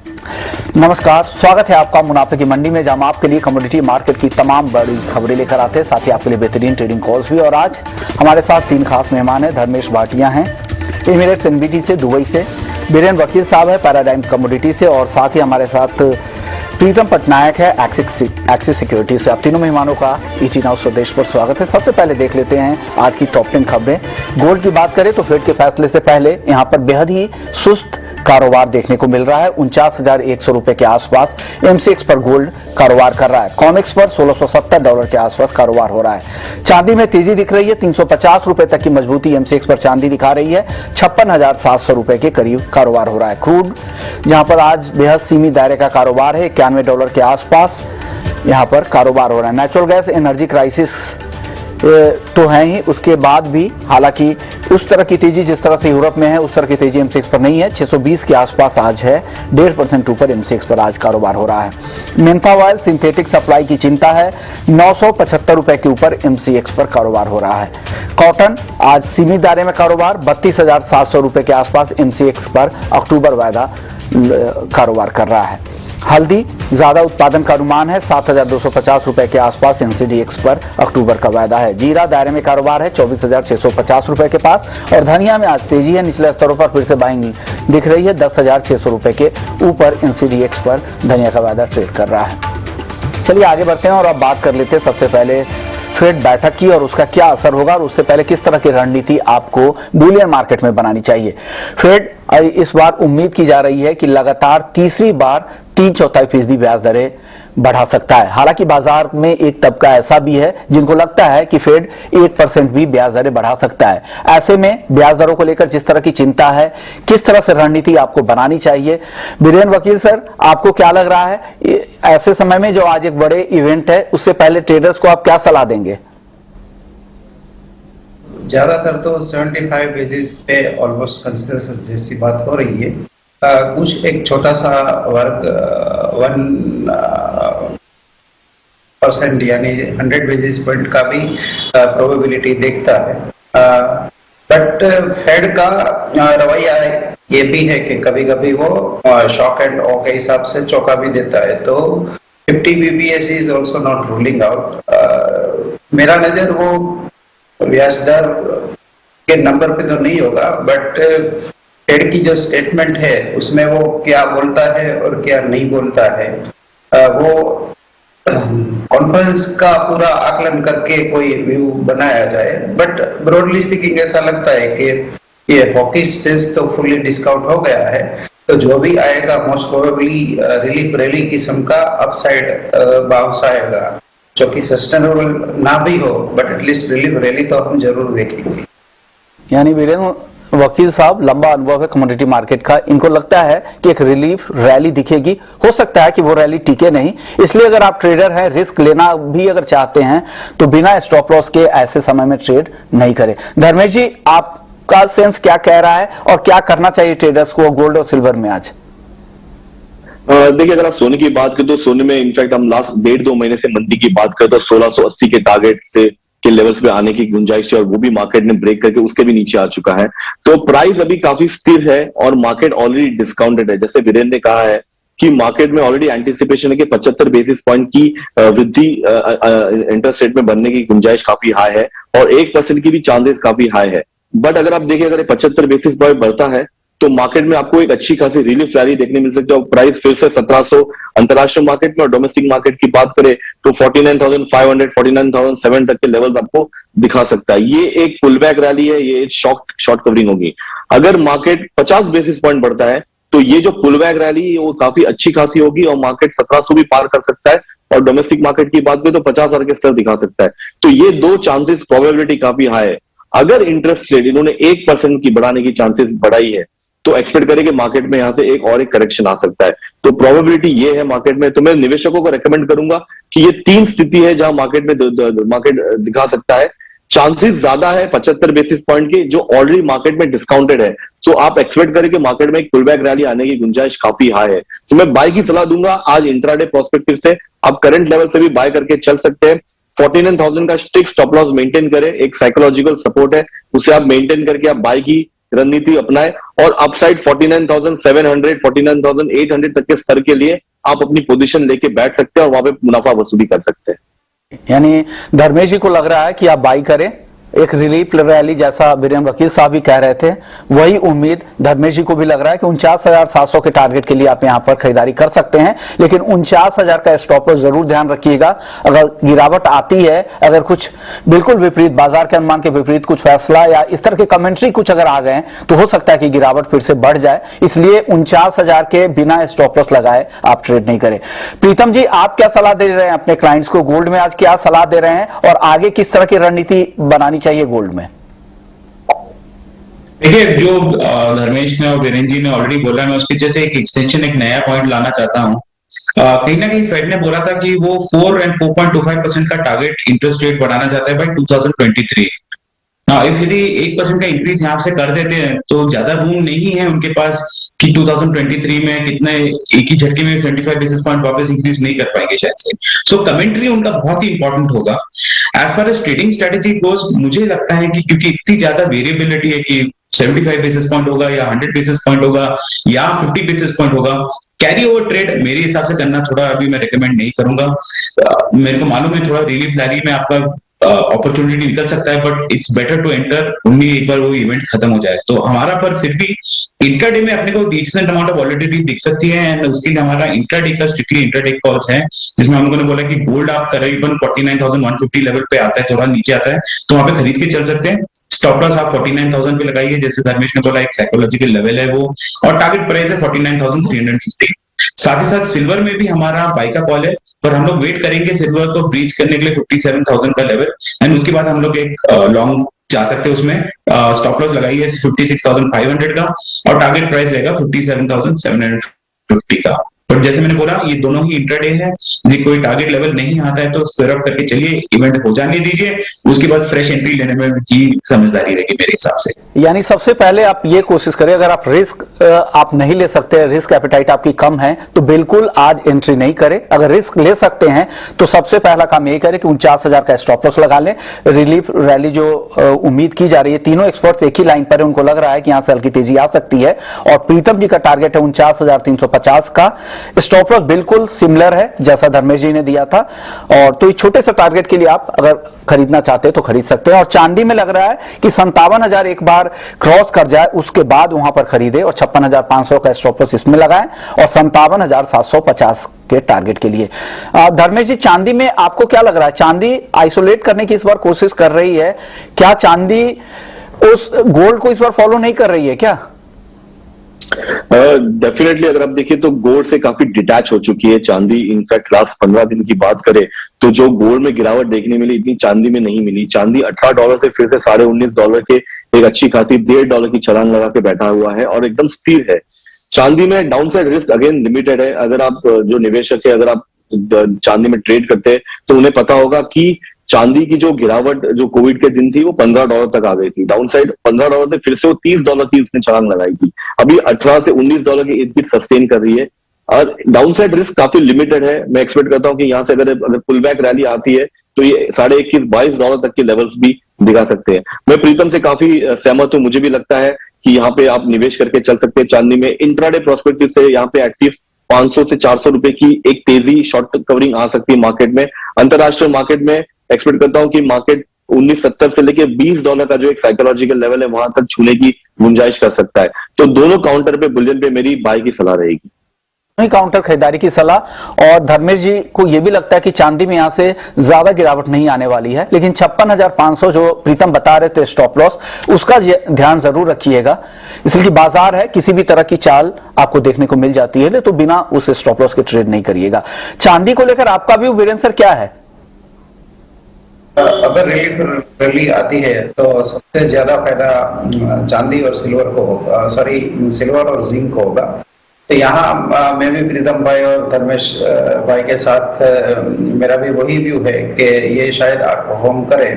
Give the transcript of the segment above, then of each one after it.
नमस्कार, स्वागत है आपका मुनाफे की मंडी में, जहां हम आपके लिए कमोडिटी मार्केट की तमाम बड़ी खबरें लेकर आते हैं, साथ ही आपके लिए बेहतरीन ट्रेडिंग कॉल्स भी। और आज हमारे साथ तीन खास मेहमान हैं। धर्मेश भाटिया हैं एमिरेट्स एनबीटी से, दुबई से। बीरेन वकील साहब है पैराडाइम कमोडिटी से, और साथ ही हमारे साथ प्रीतम पटनायक है एक्सिस सिक्योरिटी से। आप तीनों मेहमानों का ईटी नाउ स्वदेश पर स्वागत है। सबसे पहले देख लेते हैं आज की टॉप 10 खबरें। गोल्ड की बात करें तो फेड के फैसले से पहले यहाँ पर बेहद ही सुस्त कारोबार देखने को मिल रहा है। 49,100 रुपए के आसपास एमसीएक्स पर गोल्ड कारोबार कर रहा है। कॉमेक्स पर $1670 के आसपास कारोबार हो रहा है। चांदी में तेजी दिख रही है, 350 रुपए तक की मजबूती एमसीएक्स पर चांदी दिखा रही है। 56,700 रुपए के करीब कारोबार हो रहा है। क्रूड जहां पर आज बेहद सीमित दायरे का कारोबार है, $91 के आसपास यहां पर कारोबार हो रहा है। नेचुरल गैस एनर्जी क्राइसिस तो है ही, उसके बाद भी हालांकि उस तरह की तेजी जिस तरह से यूरोप में है उस तरह की तेजी एमसीएक्स पर नहीं है। 620 के आसपास आज है, 1.5% ऊपर एमसीएक्स पर आज कारोबार हो रहा है। मेंथा ऑयल सिंथेटिक सप्लाई की चिंता है, 975 रुपए के ऊपर एमसीएक्स पर कारोबार हो रहा है। कॉटन आज सीमित दायरे में कारोबार, 32,700 रुपए के आसपास एमसीएक्स पर अक्टूबर वायदा कारोबार कर रहा है। हल्दी ज्यादा उत्पादन का अनुमान है, 7,250 रुपए के आसपास एनसीडीएक्स पर अक्टूबर का वायदा है। जीरा दायरे में कारोबार है, 24,650 रुपए के पास। और धनिया में आज तेजी है, निचले स्तरों पर फिर से बाइंग दिख रही है, 10,600 रुपए के ऊपर एनसीडीएक्स पर धनिया का वायदा ट्रेड कर रहा है। चलिए आगे बढ़ते हैं और अब बात कर लेते हैं सबसे पहले फेड बैठक की और उसका क्या असर होगा, और उससे पहले किस तरह की रणनीति आपको बुलियन मार्केट में बनानी चाहिए। फेड इस बार उम्मीद की जा रही है कि लगातार तीसरी बार 3/4% ब्याज दरें बढ़ा सकता है। हालांकि बाजार में एक तबका ऐसा भी है जिनको लगता है कि फेड 1% भी ब्याज दरें बढ़ा सकता है। ऐसे में ब्याज दरों को लेकर जिस तरह की चिंता है, किस तरह से रणनीति आपको बनानी चाहिए। बीरेन वकील सर, आपको क्या लग रहा है ऐसे समय में जो आज एक बड़े इवेंट है, उससे पहले ट्रेडर्स को आप क्या सलाह देंगे? ज्यादातर तो 75 बेसिस पे ऑलमोस्ट कंसेंसस जैसी बात हो रही है। कुछ एक छोटा सा वर्ग 1% यानी 100 बेसिस पॉइंट का भी प्रोबेबिलिटी देखता है। बट फेड का रवैया ये भी है कि कभी कभी वो शॉक एंड ऑ के हिसाब से चौका भी देता है, तो 50 BPS is also not ruling out. मेरा नजर वो ब्याज दर के नंबर पे तो नहीं होगा, बट फेड की जो स्टेटमेंट है उसमें वो क्या बोलता है और क्या नहीं बोलता है, वो कॉन्फ्रेंस का पूरा आकलन करके कोई व्यू बनाया जाए। बट ब्रॉडली स्पीकिंग ऐसा लगता है कि ये हॉकी स्टेज तो फुली डिस्काउंट हो गया है, तो जो भी आएगा मोस्ट प्रोबेबली रिलीफ रैली किस्म का अपसाइड बाउंस आएगा, जो कि सस्टेनेबल ना भी हो, बट एटलीस्ट रिलीफ रैली तो हम जरूर देखेंगे। यानी वीरेन वकील साहब, लंबा अनुभव है कमोडिटी मार्केट का, इनको लगता है कि एक रिलीफ रैली दिखेगी। हो सकता है कि वो रैली टिके नहीं, इसलिए अगर आप ट्रेडर हैं, रिस्क लेना भी अगर चाहते हैं तो बिना स्टॉप लॉस के ऐसे समय में ट्रेड नहीं करें। धर्मेश जी, आपका सेंस क्या कह रहा है और क्या करना चाहिए ट्रेडर्स को गोल्ड और सिल्वर में आज? देखिए, अगर आप सोने की बात करें तो सोने में इनफैक्ट हम लास्ट 1.5-2 महीने से मंदी की बात करें तो 1680 के टारगेट से के लेवल्स पे आने की गुंजाइश है, और वो भी मार्केट ने ब्रेक करके उसके भी नीचे आ चुका है। तो प्राइस अभी काफी स्थिर है और मार्केट ऑलरेडी डिस्काउंटेड है। जैसे वीरेन ने कहा है कि मार्केट में ऑलरेडी एंटिसिपेशन है कि 75 बेसिस पॉइंट की वृद्धि इंटरेस्ट रेट में बनने की गुंजाइश काफी हाई है और 1% की भी चांसेस काफी हाई है। बट अगर आप देखिए, अगर 75 बेसिस पॉइंट बढ़ता है तो मार्केट में आपको एक अच्छी खासी रिलीफ रैली देखने मिल सकती है और प्राइस फिर से 1700 अंतरराष्ट्रीय मार्केट में और डोमेस्टिक मार्केट की बात करें तो 49,500 49,700 तक के लेवल्स आपको दिखा सकता है। ये एक पुल बैक रैली है, ये एक शॉर्ट कवरिंग होगी। अगर मार्केट 50 बेसिस पॉइंट बढ़ता है तो ये जो पुल बैक रैली है वो काफी अच्छी खासी होगी और मार्केट 1700 भी पार कर सकता है, और डोमेस्टिक मार्केट की बात करें तो 50,000 के स्तर दिखा सकता है। तो ये दो चांसेस प्रोबेबिलिटी काफी हाई है। अगर इंटरेस्ट रेट इन्होंने 1% की बढ़ाने की चांसेस बढ़ाई है तो एक्सपेक्ट करें कि मार्केट में यहां से एक करेक्शन आ सकता है। तो प्रोबेबिलिटी ये है मार्केट में। तो मैं निवेशकों को रेकमेंड करूंगा कि ये 3 स्थिति है जहां मार्केट में मार्केट दिखा सकता है। चांसेस ज्यादा है 75 बेसिस पॉइंट के, जो ऑलरेडी मार्केट में डिस्काउंटेड है। सो आप एक्सपेक्ट करें कि मार्केट में एक पुलबैक रैली आने की गुंजाइश काफी हाई है। तो मैं बाय की सलाह दूंगा आज इंट्राडे प्रोस्पेक्टिव से। आप करंट लेवल से भी बाय करके चल सकते हैं। 49,000 का स्ट्रिक्ट स्टॉप लॉस मेंटेन करें, एक साइकोलॉजिकल सपोर्ट है, उसे आप मेंटेन करके आप बाय की रणनीति अपनाए और अपसाइड 49,700 49,800 तक के स्तर के लिए आप अपनी पोजीशन लेके बैठ सकते हैं और वहां पे मुनाफा वसूली कर सकते हैं। यानी धर्मेश जी को लग रहा है कि आप बाई करें, एक रिलीफ रैली जैसा वीरेन वकील साहब भी कह रहे थे, वही उम्मीद धर्मेश जी को भी लग रहा है कि 49,700 के टारगेट के लिए आप यहां पर खरीदारी कर सकते हैं। लेकिन 49,000 का स्टॉप लॉस जरूर ध्यान रखिएगा। अगर गिरावट आती है, अगर कुछ बिल्कुल विपरीत, बाजार के अनुमान के विपरीत कुछ फैसला या इस तरह के कमेंट्री कुछ अगर आ गए तो हो सकता है कि गिरावट फिर से बढ़ जाए। इसलिए 49,000 के बिना स्टॉप लॉस लगाए आप ट्रेड नहीं करें। प्रीतम जी, आप क्या सलाह दे रहे हैं अपने क्लाइंट्स को? गोल्ड में आज क्या सलाह दे रहे हैं और आगे किस तरह की रणनीति बनानी चाहिए गोल्ड में? देखिए, जो धर्मेश ने और वीरेन जी ने ऑलरेडी बोला, मैं उसके जैसे एक एक्सटेंशन, एक नया पॉइंट लाना चाहता हूं। कहीं ना कहीं फेड ने बोला था कि वो 4 और 4.25% का टारगेट इंटरेस्ट रेट बढ़ाना चाहता है बाय 2023। इफ यदि 1% का इंक्रीज यहाँ से कर देते हैं तो ज्यादा रूम नहीं है उनके पास कि 2023 में कितने एक ही झटके में 75 बेसिस पॉइंट वापस इंक्रीज नहीं कर पाएंगे शायद से। सो कमेंट्री उनका बहुत ही इंपॉर्टेंट होगा। As far as trading strategy goes, मुझे लगता है कि क्योंकि इतनी ज्यादा वेरिएबिलिटी है कि 75 बेसिस पॉइंट होगा या 100 बेसिस पॉइंट होगा या 50 बेसिस पॉइंट होगा, कैरी ओवर ट्रेड मेरे हिसाब से करना थोड़ा अभी मैं रिकमेंड नहीं करूंगा। मेरे को मालूम है थोड़ा रिलीफ रैली में आपका अपॉर्चुनिटी निकल सकता है, but it's better to enter उन्हीं एक बार वो इवेंट खत्म हो जाए। तो हमारा पर फिर भी इंट्राडे में अपने को डिसेंट अमाउंट ऑफ वॉलेटिलिटी दिख सकती है एंड उसके लिए हमारा इंट्राडे का स्ट्रिक्टली इंट्राडे कॉल्स है, जिसमें हम लोगों ने बोला कि गोल्ड आप करीबन 49,150 लेवल पे आता है, थोड़ा नीचे आता है तो वहां पे खरीद के चल सकते हैं। स्टॉप लॉस आप 49,000 पे लगाइए, जैसे धर्मेश ने बोला एक साइकोलॉजिकल लेवल है वो, और टारगेट प्राइस है 49,350। साथ ही साथ सिल्वर में भी हमारा बाई का कॉल है, पर हम लोग वेट करेंगे सिल्वर को ब्रीच करने के लिए 57,000 का लेवल, एंड उसके बाद हम लोग एक लॉन्ग जा सकते हैं उसमें। स्टॉप लॉस लगाइए 56,500 का और टारगेट प्राइस रहेगा 57,750 का। पर जैसे मैंने बोला ये दोनों ही इंट्राडे है, यदि कोई टारगेट लेवल नहीं आता है तो सिर्फ करके चलिए, इवेंट हो जाने दीजिए, उसके बाद फ्रेश एंट्री लेने में ही समझदारी रहेगी मेरे हिसाब से। यानी सबसे पहले आप ये कोशिश करें, अगर आप रिस्क आप नहीं ले सकते, रिस्क एपेटाइट आपकी कम है, तो बिल्कुल आज एंट्री नहीं करें। अगर रिस्क ले सकते हैं तो सबसे पहला काम ये करें कि 49,000 का स्टॉप लॉस लगा लें। रिलीफ रैली जो उम्मीद की जा रही है, तीनों एक्सपर्ट्स एक ही लाइन पर है, उनको लग रहा है कि यहां से हल्की तेजी आ सकती है और प्रीतम जी का टारगेट है 49,350 का। स्टॉप लॉस बिल्कुल सिमिलर है जैसा धर्मेश जी ने दिया था, और तो इस छोटे से टारगेट के लिए आप अगर खरीदना चाहते हैं तो खरीद सकते हैं। और चांदी में लग रहा है कि 57,000 एक बार क्रॉस कर जाए उसके बाद वहां पर खरीदे और 56,500 का स्टॉप लॉस इसमें लगाएं और 57,750 के टारगेट के लिए। धर्मेश जी, चांदी में आपको क्या लग रहा है? चांदी आइसोलेट करने की इस बार कोशिश कर रही है क्या? चांदी उस गोल्ड को इस बार फॉलो नहीं कर रही है क्या? डेफिनेटली अगर आप देखिए तो गोल्ड से काफी डिटैच हो चुकी है चांदी। इनफैक्ट लास्ट 15 दिन की बात करें तो जो गोल्ड में गिरावट देखने मिली इतनी चांदी में नहीं मिली। चांदी $18 से फिर से $19.5 के एक अच्छी खासी $1.5 की छलांग लगा के बैठा हुआ है और एकदम स्थिर है। चांदी में डाउनसाइड रिस्क अगेन लिमिटेड है। अगर आप जो निवेशक है, अगर आप चांदी में ट्रेड करते हैं तो उन्हें पता होगा कि चांदी की जो गिरावट जो कोविड के दिन थी वो $15 तक आ गई थी। डाउनसाइड $15 से फिर से वो $30 की उसने छलांग लगाई थी। अभी $18 से $19 के इर्द गिर्द सस्टेन कर रही है और डाउनसाइड रिस्क काफी लिमिटेड है। मैं एक्सपेक्ट करता हूं कि यहां से अगर पुल बैक रैली आती है तो ये $21-22 तक के लेवल्स भी दिखा सकते हैं। मैं प्रीतम से काफी सहमत हूं। मुझे भी लगता है कि यहाँ पे आप निवेश करके चल सकते हैं चांदी में। इंट्राडे प्रोस्पेक्टिव से यहाँ पे एटलीस्ट 500 से 400 रुपए की एक तेजी शॉर्ट कवरिंग आ सकती है मार्केट में। अंतरराष्ट्रीय मार्केट में एक्सपेक्ट करता हूं कि मार्केट 1970 से लेके $20 का जो एक साइकोलॉजिकल लेवल है वहां तक छूने की गुंजाइश कर सकता है। तो दोनों काउंटर पे बुलियन पे मेरी बाय की सलाह रहेगी। काउंटर खरीदारी की सलाह। और धर्मेश जी को यह भी लगता है कि चांदी में यहां से ज्यादा गिरावट नहीं आने वाली है, लेकिन 56,500 जो प्रीतम बता रहे थे स्टॉप लॉस, उसका ध्यान जरूर रखिएगा। इसलिए कि बाजार है, किसी भी तरह की चाल आपको देखने को मिल जाती है, तो बिना उस स्टॉप लॉस के ट्रेड नहीं करिएगा। चांदी को लेकर आपका व्यू वीरेन सर क्या है? अगर रिलीफ रैली आती है तो सबसे ज्यादा फायदा चांदी और सिल्वर को होगा, सिल्वर और जिंक को होगा। तो यहाँ मैं भी प्रीतम भाई और धर्मेश भाई के साथ मेरा भी वही व्यू है कि ये शायद आउट परफॉर्म करे।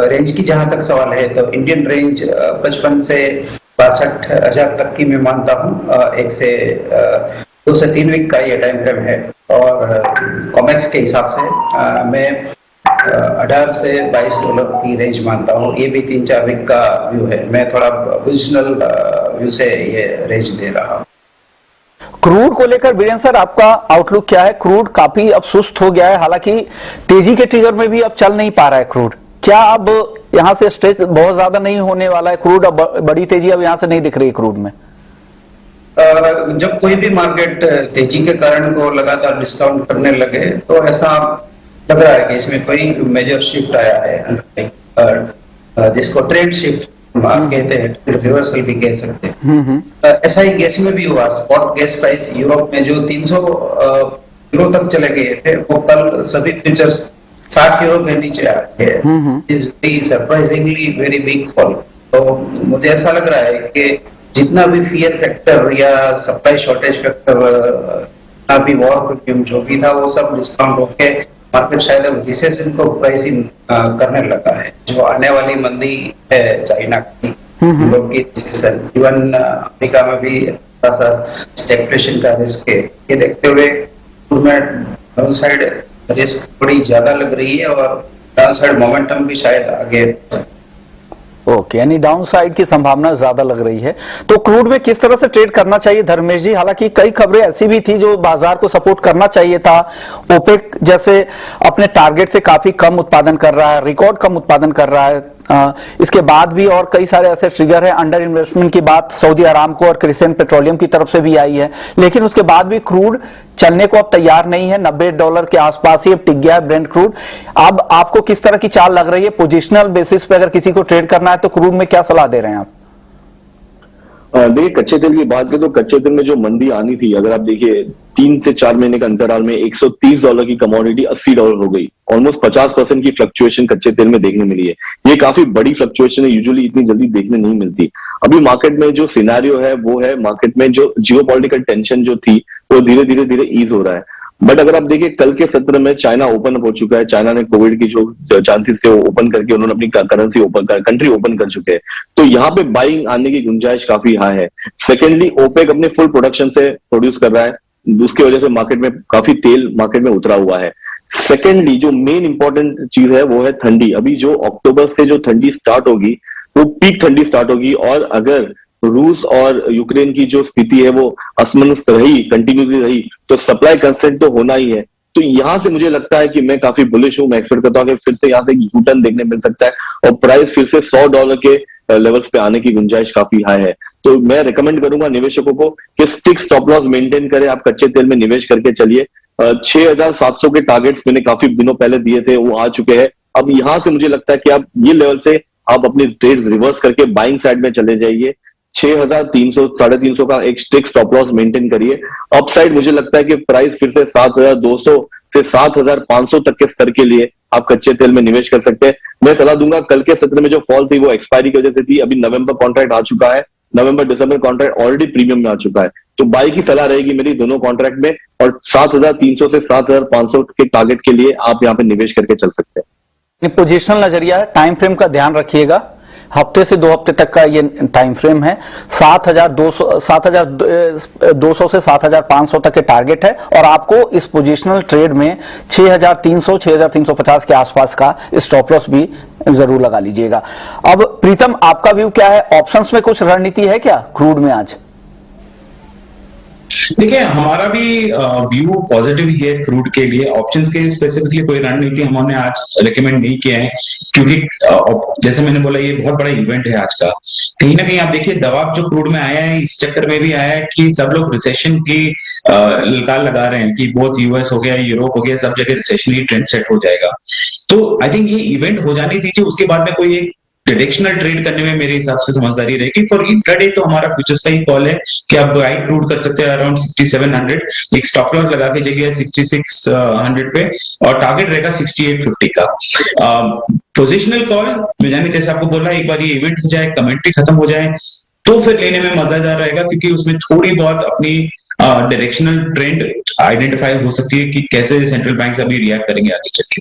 रेंज की जहां तक सवाल है तो इंडियन रेंज 55 से 62,000 तक की मैं मानता हूँ। 1 से 2 से 3 वीक का ये टाइम फ्रेम है और कॉमेक्स के हिसाब से मैं 18 से $22 की रेंज मानता हूँ। ये भी 3-4 वीक का व्यू है। मैं थोड़ा पोजिशनल व्यू से ये रेंज दे रहा हूँ। क्रूड को लेकर वीरेंद्र सर आपका आउटलुक क्या है? क्रूड काफी अब सुस्त हो गया है, हालांकि तेजी के ट्रिगर में भी अब चल नहीं पा रहा है क्रूड। क्या अब यहां से स्ट्रेच बहुत ज्यादा नहीं होने वाला है क्रूड? अब बड़ी तेजी अब यहां से नहीं दिख रही है क्रूड में। जब कोई भी मार्केट तेजी के कारण को लगातार डिस्काउंट करने लगे तो ऐसा लग रहा है कि इसमें कोई मेजर शिफ्ट आया है, जिसको ट्रेंड शिफ्ट कहते हैं, रिवर्सल भी कह सकते हैं। ऐसा ही गैस में भी हुआ। स्पॉट गैस प्राइस यूरोप में जो 300 यूरो तक चले गए थे, वो कल सभी फ्यूचर्स 60 यूरो के नीचे आ गए। Is very surprisingly very big fall. तो मुझे ऐसा लग रहा है कि जितना भी फियर फैक्टर या सप्लाई शॉर्टेज फैक्टर, अभी वॉर जो भी था, वो सब डिस्काउंट होके मार्केट शायद अब रिसेशन को प्राइसिंग करने लगा है। जो आने वाली मंदी है चाइना की, यूरोप की रिसेशन, इवन अमेरिका में भी थोड़ा सा स्टैग्फ्लेशन का रिस्क है। ये देखते हुए डाउन साइड रिस्क थोड़ी ज्यादा लग रही है और डाउन साइड मोमेंटम भी शायद आगे। ओके, यानी डाउन साइड की संभावना ज्यादा लग रही है। तो क्रूड में किस तरह से ट्रेड करना चाहिए धर्मेश जी? हालांकि कई खबरें ऐसी भी थी जो बाजार को सपोर्ट करना चाहिए था। ओपेक जैसे अपने टारगेट से काफी कम उत्पादन कर रहा है, रिकॉर्ड कम उत्पादन कर रहा है। इसके बाद भी और कई सारे ऐसे ट्रिगर है। अंडर इन्वेस्टमेंट की बात सऊदी अरामको और क्रिसेंट पेट्रोलियम की तरफ से भी आई है, लेकिन उसके बाद भी क्रूड चलने को अब तैयार नहीं है। $90 के आसपास ही अब टिक गया है ब्रेंट क्रूड। अब आपको किस तरह की चाल लग रही है? पोजिशनल बेसिस पे अगर किसी को ट्रेड करना है तो क्रूड में क्या सलाह दे रहे हैं आप? देखिए, कच्चे तेल की बात करें तो कच्चे तेल में जो मंदी आनी थी, अगर आप देखिए 3 से 4 महीने का अंतराल में $130 की कमोडिटी $80 हो गई। ऑलमोस्ट 50% की फ्लक्चुएशन कच्चे तेल में देखने मिली है। ये काफी बड़ी फ्लक्चुएशन है, यूजुअली इतनी जल्दी देखने नहीं मिलती। अभी मार्केट में जो सिनेरियो है वो है, मार्केट में जो जियोपॉलिटिकल टेंशन जो थी वो धीरे धीरे ईज हो रहा है। बट अगर आप देखिए कल के सत्र में चाइना ओपन अप हो चुका है। चाइना ने कोविड की जो चांसेस थे वो ओपन करके उन्होंने अपनी करेंसी कंट्री ओपन कर चुके हैं। तो यहाँ पे बाइंग आने की गुंजाइश काफी हाई है। सेकेंडली, ओपेक अपने फुल प्रोडक्शन से प्रोड्यूस कर रहा है, उसकी वजह से मार्केट में काफी तेल मार्केट में उतरा हुआ है। सेकेंडली, जो मेन इंपॉर्टेंट चीज है वो है ठंडी। अभी जो अक्टूबर से जो ठंडी स्टार्ट होगी वो पीक ठंडी स्टार्ट होगी, और अगर रूस और यूक्रेन की जो स्थिति है वो असमंजस रही, कंटिन्यूसली रही, तो सप्लाई कंस्ट्रेंट तो होना ही है। तो यहां से मुझे लगता है कि मैं काफी बुलिश हूं। मैं एक्सपेक्ट करता हूं कि फिर से यहां से यू टर्न देखने मिल सकता है और प्राइस फिर से $100 के लेवल्स पे आने की गुंजाइश काफी हाई है। तो मैं रिकमेंड करूंगा निवेशकों को कि स्टिक स्टॉप लॉस मेंटेन करें। आप कच्चे तेल में निवेश करके चलिए। 6700 के टारगेट्स मैंने काफी दिनों पहले दिए थे, वो आ चुके हैं। अब यहां से मुझे लगता है कि आप ये लेवल से आप अपनी ट्रेड्स रिवर्स करके बाइंग साइड में चले जाइए। 6300 350 का एक स्टिक स्टॉप लॉस मेंटेन करिए। अपसाइड मुझे लगता है कि प्राइस फिर से 7200 से 7500 तक के स्तर के लिए आप कच्चे तेल में निवेश कर सकते हैं। मैं सलाह दूंगा, कल के सत्र में जो फॉल थी वो एक्सपायरी की वजह से थी। अभी नवंबर कॉन्ट्रैक्ट आ चुका है, नवंबर दिसंबर कॉन्ट्रैक्ट ऑलरेडी प्रीमियम में आ चुका है। तो बाई की सलाह रहेगी मेरी दोनों कॉन्ट्रैक्ट में, और 7300 से 7500 के टारगेट के लिए आप यहाँ पे निवेश करके चल सकते हैं। पोजिशनल नजरिया है, टाइम फ्रेम का ध्यान रखिएगा। हफ्ते से 2 हफ्ते तक का ये टाइम फ्रेम है। 7200 से 7500 तक के टारगेट है, और आपको इस पोजिशनल ट्रेड में 6300 6350 के आसपास का स्टॉप लॉस भी जरूर लगा लीजिएगा। अब प्रीतम, आपका व्यू क्या है? ऑप्शंस में कुछ रणनीति है क्या क्रूड में आज? देखिए, हमारा भी व्यू पॉजिटिव ही है क्रूड के लिए। ऑप्शंस के स्पेसिफिकली कोई रणनीति हमने आज रेकमेंड नहीं किया है, क्योंकि जैसे मैंने बोला ये बहुत बड़ा इवेंट है आज का। कहीं ना कहीं आप देखिए दबाव जो क्रूड में आया है इस चक्कर में भी आया है कि सब लोग रिसेशन की ललकार लगा रहे हैं कि बहुत यूएस हो गया, यूरोप हो गया, सब जगह रिसेशनरी ट्रेंड सेट हो जाएगा। तो आई थिंक ये इवेंट हो जाने दीजिए, उसके बाद में कोई एक डायरेक्शनल ट्रेड करने में मेरे हिसाब से समझदारी रहेगी। फॉर इंट्राडे तो हमारा फ्यूचर्स का ही कॉल है कि आप बाई क्रूड कर सकते हैं अराउंड 6700, एक स्टॉप लॉस लगा के जाइए 6600 पे, और टारगेट रहेगा 6850 का। पोजिशनल कॉल मैं जानी जैसे आपको बोला, एक बार ये इवेंट हो जाए, कमेंट्री खत्म हो जाए, तो फिर लेने में मजेदार रहेगा, क्योंकि उसमें थोड़ी बहुत अपनी डायरेक्शनल ट्रेंड आइडेंटिफाई हो सकती है कि कैसे सेंट्रल बैंक अभी रिएक्ट करेंगे आगे चल के।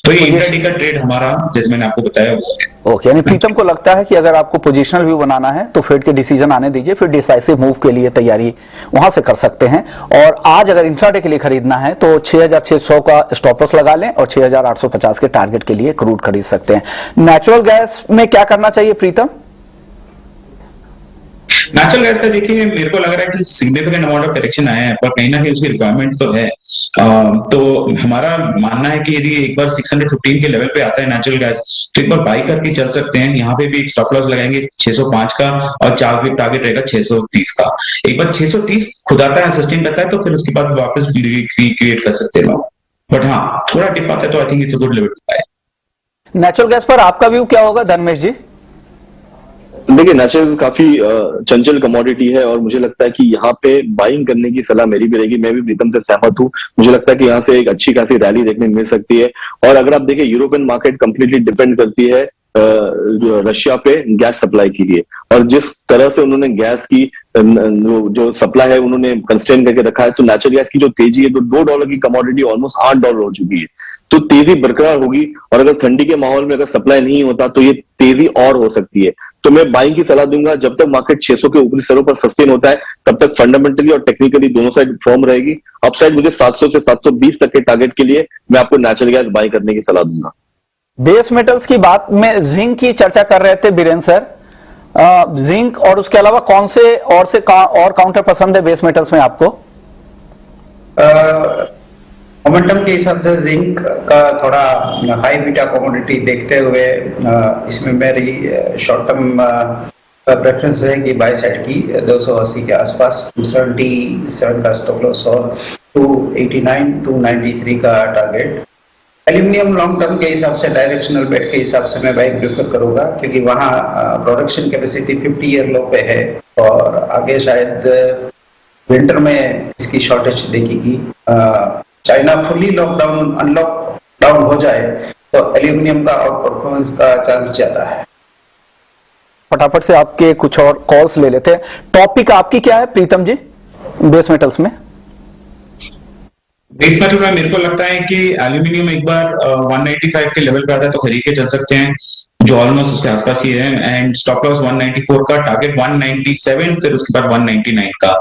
तो ये इंट्राडे का ट्रेड हमारा, जैसे मैंने आपको बताया, वो है। ओके, यानी प्रीतम को लगता है कि अगर आपको पोजिशनल व्यू बनाना है तो फेड के डिसीजन आने दीजिए, फिर डिसाइसिव मूव के लिए तैयारी वहां से कर सकते हैं। और आज अगर इंट्राडे के लिए खरीदना है तो 6600 का स्टॉप लॉस लगा लें और 6850 के टारगेट के लिए क्रूड खरीद सकते हैं। नेचुरल गैस में क्या करना चाहिए प्रीतम? नेचुरल गैस का देखिए, मेरे को लग रहा है कि सिग्निफिकेंट अमाउंट ऑफ करेक्शन आया है, पर कहीं ना कहीं उसकी रिक्वायरमेंट तो है। तो हमारा मानना है कि यदि एक बार 615 के लेवल पे आता है नेचुरल गैस, तो एक बार बाई करके चल सकते हैं। यहाँ पे भी एक स्टॉप लॉस लगाएंगे 605 का, और टारगेट रहेगा 630 का। एक बार 630 खुद आता है, सस्टेन करता है, तो फिर उसके बाद वापस क्रिएट कर सकते हैं। बट हाँ, थोड़ा टिप आता है तो I think it's a good level to buy. Natural gas पर आपका व्यू क्या होगा धर्मेश जी? देखिए, नेचुरल काफी चंचल कमोडिटी है और मुझे लगता है कि यहाँ पे बाइंग करने की सलाह मेरी भी रहेगी। मैं भी प्रीतम से सहमत हूँ। मुझे लगता है कि यहाँ से एक अच्छी खासी रैली देखने मिल सकती है। और अगर आप देखिए, यूरोपियन मार्केट कंप्लीटली डिपेंड करती है रशिया पे गैस सप्लाई के लिए, और जिस तरह से उन्होंने गैस की जो सप्लाई है उन्होंने कंस्ट्रेन करके रखा है, तो नेचुरल गैस की जो तेजी है, तो $2 की कमोडिटी ऑलमोस्ट $8 हो चुकी है। तो तेजी बरकरार होगी, और अगर ठंडी के माहौल में अगर सप्लाई नहीं होता तो ये तेजी और हो सकती है। तो मैं बाइंग की सलाह दूंगा। जब तक मार्केट 600 के ऊपरी स्तरों पर सस्टेन होता है, तब तक फंडामेंटली और टेक्निकली दोनों साइड फॉर्म रहेगी। अपसाइड मुझे 700 से 720 तक के टारगेट के लिए मैं आपको नेचुरल गैस बाई करने की सलाह दूंगा। बेस मेटल्स की बात में जिंक की चर्चा कर रहे थे बीरेन सर। जिंक और उसके अलावा कौन से और काउंटर पसंद है बेस मेटल्स में आपको? मोमेंटम के हिसाब से जिंक का थोड़ा हाई बीटा कमोडिटी देखते हुए इसमें मेरी शॉर्ट टर्म प्रेफरेंस रहेगी बाय साइड की 280 के आसपास, 277 का स्टॉप लॉस और 289 293 का टारगेट। एल्यूमिनियम लॉन्ग टर्म के हिसाब से डायरेक्शनल बेट के हिसाब से मैं बाई प्रेफर करूंगा, क्योंकि वहाँ प्रोडक्शन कैपेसिटी 50 ईयर लो पे है और आगे शायद विंटर में इसकी शॉर्टेज देखेगी। चाइना फुली अनलॉक डाउन हो जाए तो एल्यूमिनियम का आउट परफॉर्मेंस का चांस ज्यादा है। फटाफट से आपके कुछ और कॉल्स ले लेते हैं। टॉपिक आपकी क्या है प्रीतम जी बेस मेटल्स में? बेस मेटल में मेरे को लगता है कि एल्यूमिनियम एक बार 195 के लेवल पे आता है तो खरीद के चल सकते हैं, जो ऑलमोस्ट उसके आसपास ही है। एंड स्टॉप लॉस 194 का, टारगेट 197, फिर उसके बाद 199 का,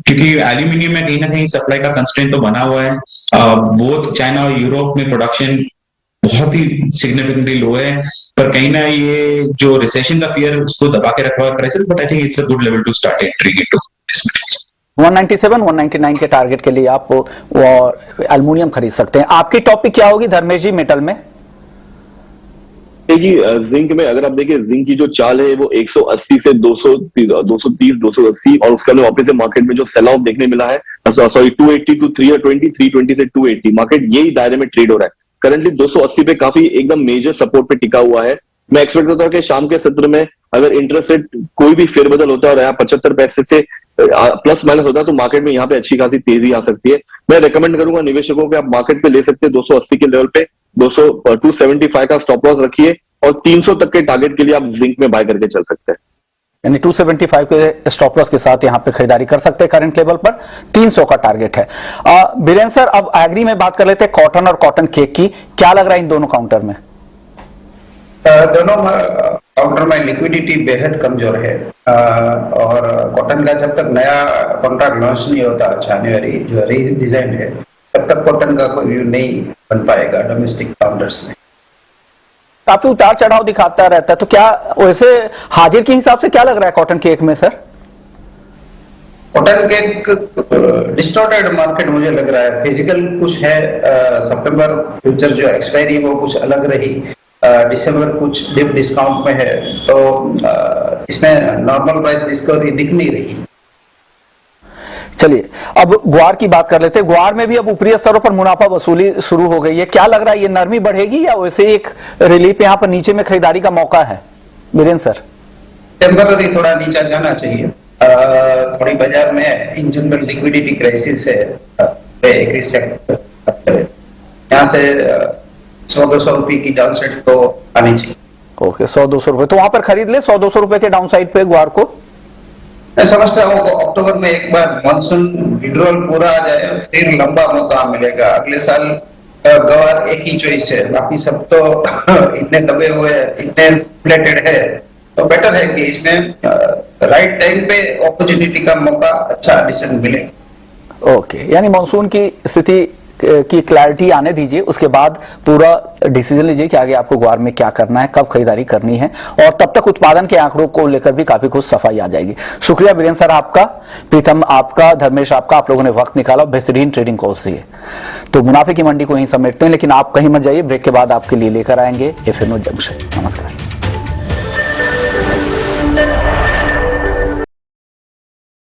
क्योंकि एल्यूमिनियम में कहीं ना कहीं सप्लाई का कंस्ट्रेंट तो बना हुआ है। बोथ चाइना और यूरोप में प्रोडक्शन बहुत ही सिग्निफिकेंटली लो है, पर कहीं ना ये जो रिसेशन का फियर उसको दबा के रखा हुआ prices. But I think it's a good level to start entering into 197 199 के टारगेट के लिए आप एल्युमिनियम खरीद सकते हैं। आपकी टॉपिक क्या होगी धर्मेश जी मेटल में? जिंक में अगर आप देखिए, जिंक की जो चाल है वो 180 से 230 280, और उसका वापस से मार्केट में जो सेल ऑफ देखने मिला है, सॉरी 280 टू 320, 320 से 280, मार्केट यही दायरे में ट्रेड हो रहा है। करंटली 280 पे काफी एकदम मेजर सपोर्ट पे टिका हुआ है। मैं एक्सपेक्ट करता हूँ कि शाम के सत्र में अगर इंटरेस्ट रेट कोई भी फेरबदल होता है और यहाँ 75 पैसे से प्लस माइनस होता है, तो मार्केट में यहाँ पे अच्छी खासी तेजी आ सकती है। मैं रेकमेंड करूंगा निवेशकों को आप मार्केट पे ले सकते हैं 280 के लेवल पे, 275 का स्टॉप लॉस रखिए, और 300 तक के टारगेट के लिए आप जिंक में बाय करके चल सकते हैं। यानी 275 के स्टॉप लॉस के साथ यहां पे खरीदारी कर सकते हैं। करंट लेवल पर 300 का टारगेट है। बीरेन सर, अब एग्री में बात कर लेते हैं कॉटन और कॉटन केक की। क्या लग रहा है इन दोनों काउंटर में? दोनों काउंटर में लिक्विडिटी बेहद कमजोर है, और कॉटन का जब तक नया कॉन्ट्रैक्ट लॉन्च नहीं होता जनवरी जो रीडिजाइन है, तब तक कॉटन का कोई व्यू नहीं बन पाएगा डोमेस्टिक काउंटर्स में। काफी उतार चढ़ाव दिखाता रहता है, तो क्या वैसे हाजिर के हिसाब से क्या लग रहा है कॉटन केक में sir? Cotton cake distorted market मुझे लग रहा है। फिजिकल कुछ है, सितंबर फ्यूचर जो एक्सपायरी वो कुछ अलग रही, दिसंबर कुछ डिप डिस्काउंट में है, तो इसमें नॉर्मल प्राइस डिस्कवरी दिख नहीं रही। चलिए अब ग्वार की बात कर लेते हैं। ग्वार में भी अब ऊपरी स्तरों पर मुनाफा वसूली शुरू हो गई है। क्या लग रहा है ये नरमी बढ़ेगी या वैसे एक रिलीफ यहाँ पर नीचे में खरीदारी का मौका है बीरेन सर? टेम्पररी थोड़ा नीचा जाना चाहिए। थोड़ी बाजार में इन जनरल लिक्विडिटी क्राइसिस है, यहाँ से 100-200 रुपए की डाउन साइड तो आनी चाहिए। ओके, 100-200 रुपए तो वहां पर खरीद ले 100-200 रुपए के डाउन साइड पे ग्वार को। मैं समझता हूँ अक्टूबर में एक बार मानसून विड्रॉल पूरा आ जाए, फिर लंबा मौका मिलेगा। अगले साल गवार एक ही चॉइस है, बाकी सब तो इतने दबे हुए इतने फ्लेटेड है, तो बेटर है कि इसमें राइट टाइम पे अपॉर्चुनिटी का मौका अच्छा डिसीजन मिले। ओके, यानी मानसून की स्थिति की क्लैरिटी आने दीजिए, उसके बाद पूरा डिसीजन लीजिए कि आगे आपको ग्वार में क्या करना है, कब खरीदारी करनी है, और तब तक उत्पादन के आंकड़ों को लेकर भी काफी कुछ सफाई आ जाएगी। शुक्रिया वीरेंद्र सर आपका, प्रीतम आपका, धर्मेश आपका, आप लोगों ने वक्त निकाला, बेहतरीन ट्रेडिंग कॉल्स दिए। तो मुनाफे की मंडी को यहीं समेटते हैं, लेकिन आप कहीं मत जाइए, ब्रेक के बाद आपके लिए लेकर आएंगे एफएम जंक्शन। नमस्कार।